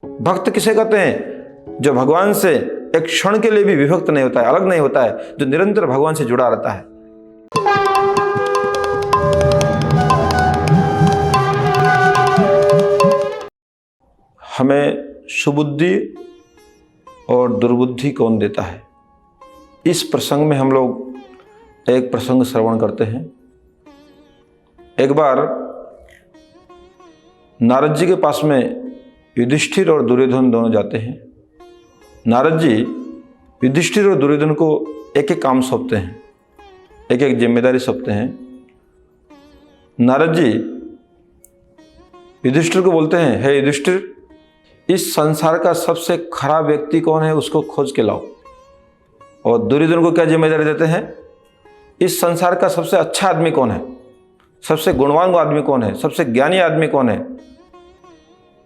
भक्त किसे कहते हैं? जो भगवान से एक क्षण के लिए भी विभक्त नहीं होता है, अलग नहीं होता है, जो निरंतर भगवान से जुड़ा रहता है। हमें सुबुद्धि और दुर्बुद्धि कौन देता है? इस प्रसंग में हम लोग एक प्रसंग श्रवण करते हैं। एक बार नारद जी के पास में युधिष्ठिर और दुर्योधन दोनों जाते हैं। नारद जी युधिष्ठिर और दुर्योधन को एक एक काम सौंपते हैं, एक एक जिम्मेदारी सौंपते हैं। नारद जी युधिष्ठिर को बोलते हैं, हे युधिष्ठिर, इस संसार का सबसे खराब व्यक्ति कौन है उसको खोज के लाओ। और दुर्योधन को क्या जिम्मेदारी देते हैं? इस संसार का सबसे अच्छा आदमी कौन है, सबसे गुणवान आदमी कौन है, सबसे ज्ञानी आदमी कौन है,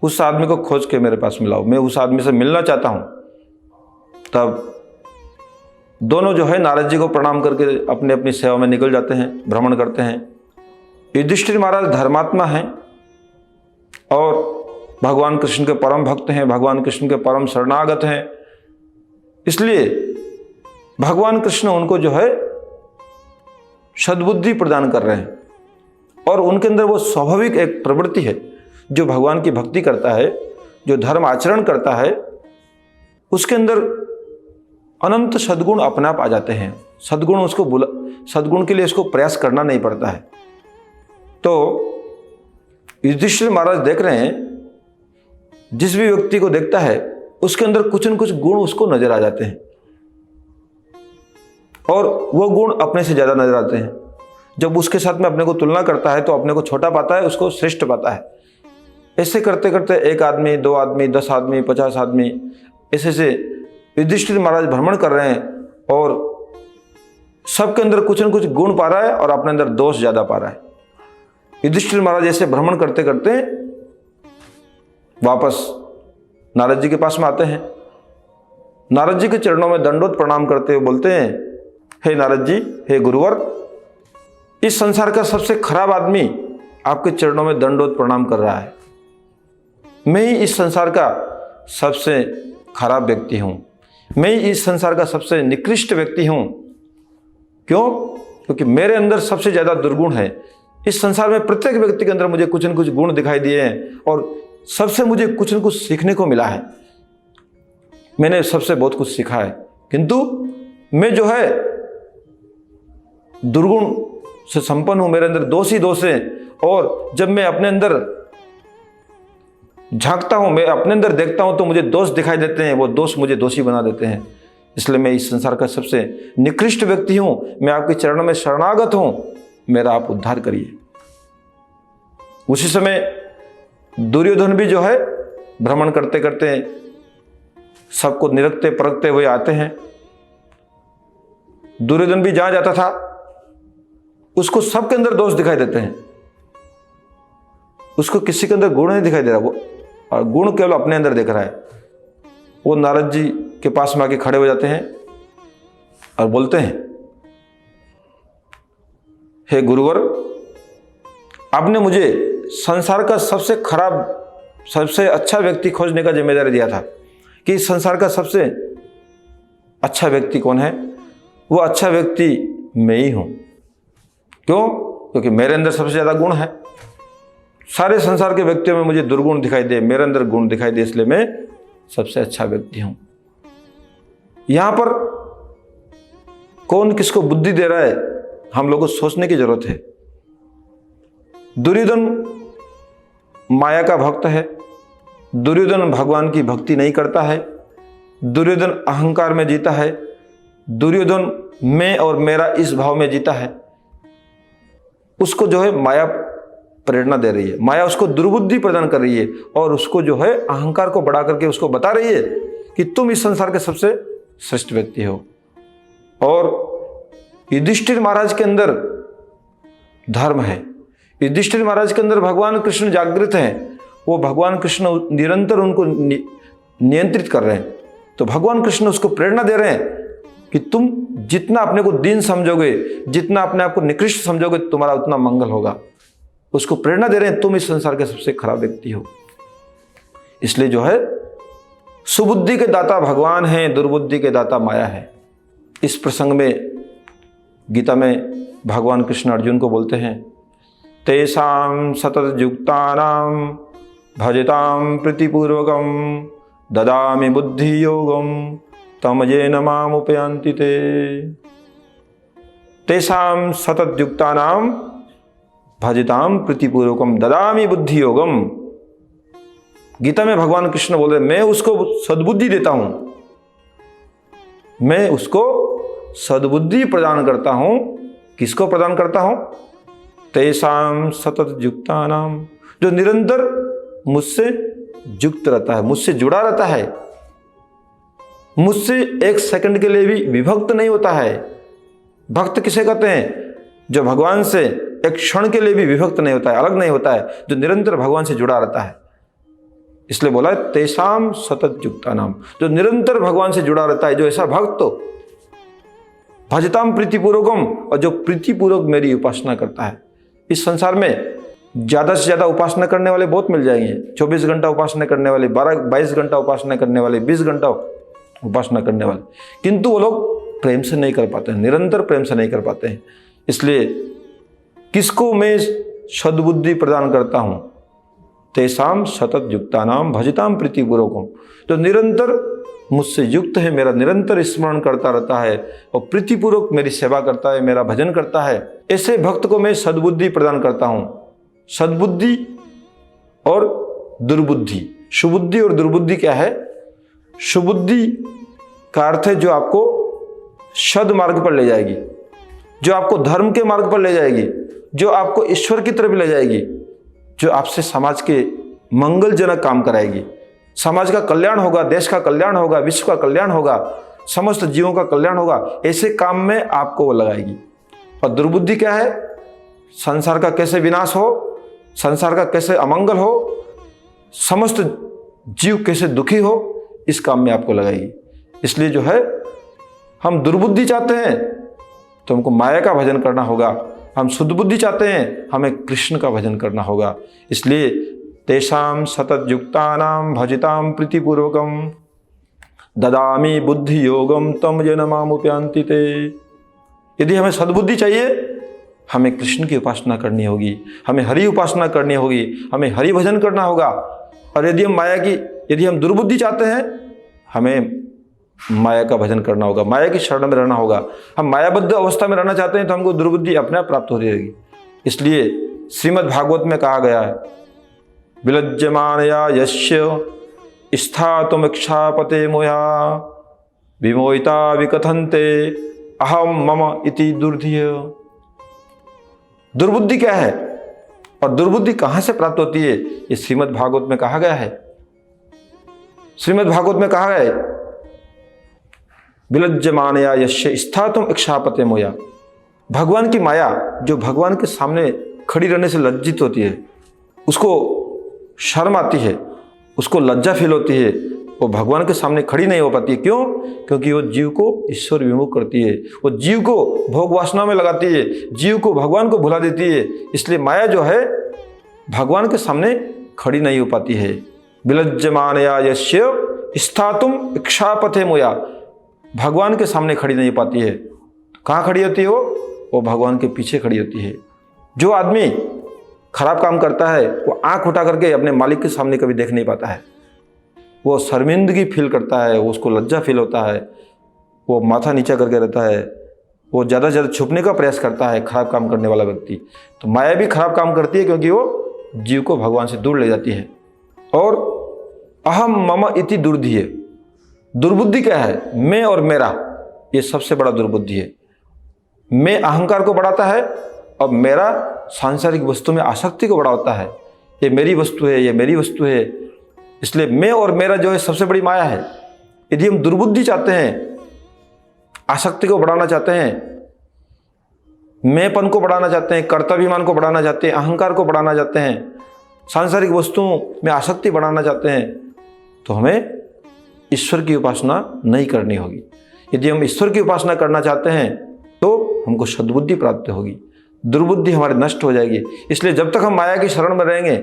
उस आदमी को खोज के मेरे पास मिलाओ, मैं उस आदमी से मिलना चाहता हूं। तब दोनों जो है नारद जी को प्रणाम करके अपने अपनी सेवा में निकल जाते हैं, भ्रमण करते हैं। युधिष्ठिर महाराज धर्मात्मा हैं और भगवान कृष्ण के परम भक्त हैं, भगवान कृष्ण के परम शरणागत हैं। इसलिए भगवान कृष्ण उनको जो है सद्बुद्धि प्रदान कर रहे हैं और उनके अंदर वो स्वाभाविक एक प्रवृत्ति है, जो भगवान की भक्ति करता है, जो धर्म आचरण करता है, उसके अंदर अनंत सद्गुण अपने आप आ जाते हैं। सद्गुण के लिए उसको प्रयास करना नहीं पड़ता है। तो युधिष्ठिर महाराज देख रहे हैं, जिस भी व्यक्ति को देखता है उसके अंदर कुछ न कुछ गुण उसको नजर आ जाते हैं और वो गुण अपने से ज्यादा नजर आते हैं। जब उसके साथ में अपने को तुलना करता है तो अपने को छोटा पाता है, उसको श्रेष्ठ पाता है। ऐसे करते करते एक आदमी, दो आदमी, 10 आदमी, 50 आदमी, ऐसे से युधिष्ठिर महाराज भ्रमण कर रहे हैं और सबके अंदर कुछ न कुछ गुण पा रहा है और अपने अंदर दोष ज्यादा पा रहा है। युधिष्ठिर महाराज ऐसे भ्रमण करते करते वापस नारद जी के पास में आते हैं। नारद जी के चरणों में दंडोत प्रणाम करते हुए बोलते हैं, हे नारद जी, हे गुरुवर, इस संसार का सबसे खराब आदमी आपके चरणों में दंडोत प्रणाम कर रहा है। मैं ही इस संसार का सबसे खराब व्यक्ति हूं, मैं ही इस संसार का सबसे निकृष्ट व्यक्ति हूं। क्यों? क्योंकि मेरे अंदर सबसे ज्यादा दुर्गुण है। इस संसार में प्रत्येक व्यक्ति के अंदर मुझे कुछ न कुछ गुण दिखाई दिए हैं और सबसे मुझे कुछ न कुछ सीखने को मिला है। मैंने सबसे बहुत कुछ सीखा है, किंतु मैं जो है दुर्गुण से संपन्न हूं, मेरे अंदर दोष ही दोष है। और जब मैं अपने अंदर झांकता हूं, मैं अपने अंदर देखता हूं तो मुझे दोष दिखाई देते हैं, वो दोष मुझे दोषी बना देते हैं। इसलिए मैं इस संसार का सबसे निकृष्ट व्यक्ति हूं, मैं आपके चरणों में शरणागत हूं, मेरा आप उद्धार करिए। उसी समय दुर्योधन भी जो है भ्रमण करते करते सबको निरखते परखते हुए आते हैं। दुर्योधन भी जहां जाता था उसको सबके अंदर दोष दिखाई देते हैं, उसको किसी के अंदर गुण नहीं दिखाई दे रहा, वो और गुण केवल अपने अंदर देख रहा है। वो नारद जी के पास में आके खड़े हो जाते हैं और बोलते हैं, हे गुरुवर, आपने मुझे संसार का सबसे खराब, सबसे अच्छा व्यक्ति खोजने का जिम्मेदारी दिया था कि इस संसार का सबसे अच्छा व्यक्ति कौन है। वो अच्छा व्यक्ति मैं ही हूं। क्यों? क्योंकि मेरे अंदर सबसे ज्यादा गुण है। सारे संसार के व्यक्तियों में मुझे दुर्गुण दिखाई दे, मेरे अंदर गुण दिखाई दे, इसलिए मैं सबसे अच्छा व्यक्ति हूं। यहां पर कौन किसको बुद्धि दे रहा है, हम लोगों को सोचने की जरूरत है। दुर्योधन माया का भक्त है, दुर्योधन भगवान की भक्ति नहीं करता है, दुर्योधन अहंकार में जीता है, दुर्योधन मैं और मेरा इस भाव में जीता है। उसको जो है माया प्रेरणा दे रही है, माया उसको दुर्बुद्धि प्रदान कर रही है और उसको जो है अहंकार को बढ़ा करके उसको बता रही है कि तुम इस संसार के सबसे श्रेष्ठ व्यक्ति हो। और युधिष्ठिर महाराज के अंदर धर्म है, युधिष्ठिर महाराज के अंदर भगवान कृष्ण जागृत हैं, वो भगवान कृष्ण निरंतर उनको नियंत्रित कर रहे हैं। तो भगवान कृष्ण उसको प्रेरणा दे रहे हैं कि तुम जितना अपने को दीन समझोगे, जितना अपने आप को निकृष्ट समझोगे, तुम्हारा उतना मंगल होगा। उसको प्रेरणा दे रहे हैं, तुम इस संसार के सबसे खराब व्यक्ति हो। इसलिए जो है सुबुद्धि के दाता भगवान हैं, दुर्बुद्धि के दाता माया है। इस प्रसंग में गीता में भगवान कृष्ण अर्जुन को बोलते हैं, तेषां सतत युक्तानां भजतां प्रीतिपूर्वकं ददामि बुद्धि योगम तम येन माम उपयान्ति ते। तेषां सतत युक्तानां भजतां प्रीतिपूर्वकम ददामि बुद्धि योगम। गीता में भगवान कृष्ण बोल रहे, मैं उसको सद्बुद्धि देता हूं, मैं उसको सद्बुद्धि प्रदान करता हूं। किसको प्रदान करता हूं? तेषां सतत युक्तानां, जो निरंतर मुझसे युक्त रहता है, मुझसे जुड़ा रहता है, मुझसे एक सेकंड के लिए भी विभक्त नहीं होता है। भक्त किसे कहते हैं? जो भगवान से एक क्षण के लिए भी विभक्त नहीं होता है, अलग नहीं होता है, जो निरंतर भगवान से जुड़ा रहता है। इसलिए बोला है तेषां सतत युक्तानाम, जो निरंतर भगवान से जुड़ा रहता है, जो ऐसा भक्त हो। भजताम प्रीतिपूर्वकम, और जो प्रीतिपूर्वक मेरी उपासना करता है। इस संसार में ज्यादा से ज्यादा उपासना करने वाले बहुत मिल जाएंगे। 24 घंटा उपासना करने वाले, 22 घंटा उपासना करने वाले, 20 घंटा उपासना करने वाले, किंतु वो लोग प्रेम से नहीं कर पाते हैं, निरंतर प्रेम से नहीं कर पाते हैं। इसलिए किसको मैं सद्बुद्धि प्रदान करता हूं? तेषां सतत युक्तानां भजतां प्रीतिपूर्वकम, जो निरंतर मुझसे युक्त है, मेरा निरंतर स्मरण करता रहता है और प्रीतिपूर्वक मेरी सेवा करता है, मेरा भजन करता है, ऐसे भक्त को मैं सद्बुद्धि प्रदान करता हूं। सद्बुद्धि और दुर्बुद्धि, सुबुद्धि और दुर्बुद्धि क्या है? सुबुद्धि का अर्थ है जो आपको सद मार्ग पर ले जाएगी, जो आपको धर्म के मार्ग पर ले जाएगी, जो आपको ईश्वर की तरफ ले जाएगी, जो आपसे समाज के मंगलजनक काम कराएगी। समाज का कल्याण होगा, देश का कल्याण होगा, विश्व का कल्याण होगा, समस्त जीवों का कल्याण होगा, ऐसे काम में आपको वो लगाएगी। और दुर्बुद्धि क्या है? संसार का कैसे विनाश हो, संसार का कैसे अमंगल हो, समस्त जीव कैसे दुखी हो, इस काम में आपको लगाएगी। इसलिए जो है, हम दुर्बुद्धि चाहते हैं तो हमको माया का भजन करना होगा, हम शुद्ध बुद्धि चाहते हैं हमें कृष्ण का भजन करना होगा। इसलिए तेषां सतत युक्तानां भजतां प्रीतिपूर्वकम ददामि बुद्धि योगम तम येन माम उपयान्ति ते। यदि हमें सद्बुद्धि चाहिए, हमें कृष्ण की उपासना करनी होगी, हमें हरि उपासना करनी होगी, हमें हरि भजन करना होगा। और यदि हम दुर्बुद्धि चाहते हैं, हमें माया का भजन करना होगा, माया की शरण में रहना होगा। हम मायाबद्ध अवस्था में रहना चाहते हैं तो हमको दुर्बुद्धि अपने आप प्राप्त हो रहेगी। इसलिए श्रीमद् भागवत में कहा गया है, विलज्जमानया यस्य स्थातुमिच्छापते मोया विमोहिता विकथन्ते अहम मम इति दुर्धिय। दुर्बुद्धि क्या है और दुर्बुद्धि कहां से प्राप्त होती है, ये श्रीमद् भागवत में कहा गया है। श्रीमद् भागवत में कहा गया है, विलज्जमानया यस्य स्थातुम इच्छापते मोया। भगवान की माया जो भगवान के सामने खड़ी रहने से लज्जित होती है, उसको शर्म आती है, उसको लज्जा फील होती है, वो भगवान के सामने खड़ी नहीं हो पाती है। क्यों? क्योंकि वो जीव को ईश्वर विमुख करती है, वो जीव को भोग वासना में लगाती है, जीव को भगवान को भुला देती है। इसलिए माया जो है भगवान के सामने खड़ी नहीं हो पाती है। विलज्जमानया यस्य स्थातुम इच्छापते मोया, भगवान के सामने खड़ी नहीं पाती है। कहाँ खड़ी होती है वो भगवान के पीछे खड़ी होती है। जो आदमी खराब काम करता है वो आंख उठा करके अपने मालिक के सामने कभी देख नहीं पाता है, वो शर्मिंदगी फील करता है, उसको लज्जा फील होता है, वो माथा नीचा करके रहता है, वो ज़्यादा से ज़्यादा छुपने का प्रयास करता है खराब काम करने वाला व्यक्ति। तो माया भी खराब काम करती है क्योंकि वो जीव को भगवान से दूर ले जाती है। और अहम मम इति दुर्धिय, दुर्बुद्धि क्या है? मैं और मेरा, ये सबसे बड़ा दुर्बुद्धि है। मैं अहंकार को बढ़ाता है और मेरा सांसारिक वस्तु में आसक्ति को बढ़ाता है। ये मेरी वस्तु है, ये मेरी वस्तु है। इसलिए मैं और मेरा जो है सबसे बड़ी माया है। यदि हम दुर्बुद्धि चाहते हैं, आसक्ति को बढ़ाना चाहते हैं, मैंपन को बढ़ाना चाहते हैं, कर्तव्यमान को बढ़ाना चाहते हैं, अहंकार को बढ़ाना चाहते हैं, सांसारिक वस्तुओं में आसक्ति बढ़ाना चाहते हैं, तो हमें ईश्वर की उपासना नहीं करनी होगी। यदि हम ईश्वर की उपासना करना चाहते हैं तो हमको सद्बुद्धि प्राप्त होगी, दुर्बुद्धि हमारी नष्ट हो जाएगी। इसलिए जब तक हम माया की शरण में रहेंगे,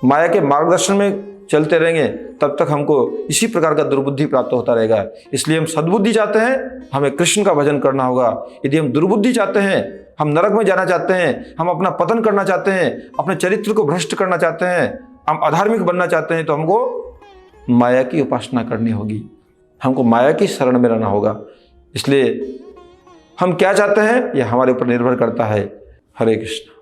माया के मार्गदर्शन में चलते रहेंगे तब तक हमको इसी प्रकार का दुर्बुद्धि प्राप्त होता रहेगा। इसलिए हम सद्बुद्धि चाहते हैं, हमें कृष्ण का भजन करना होगा। यदि हम दुर्बुद्धि चाहते हैं, हम नरक में जाना चाहते हैं, हम अपना पतन करना चाहते हैं, अपने चरित्र को भ्रष्ट करना चाहते हैं, हम अधार्मिक बनना चाहते हैं, तो हमको माया की उपासना करनी होगी, हमको माया की शरण में रहना होगा। इसलिए हम क्या चाहते हैं यह हमारे ऊपर निर्भर करता है। हरे कृष्ण।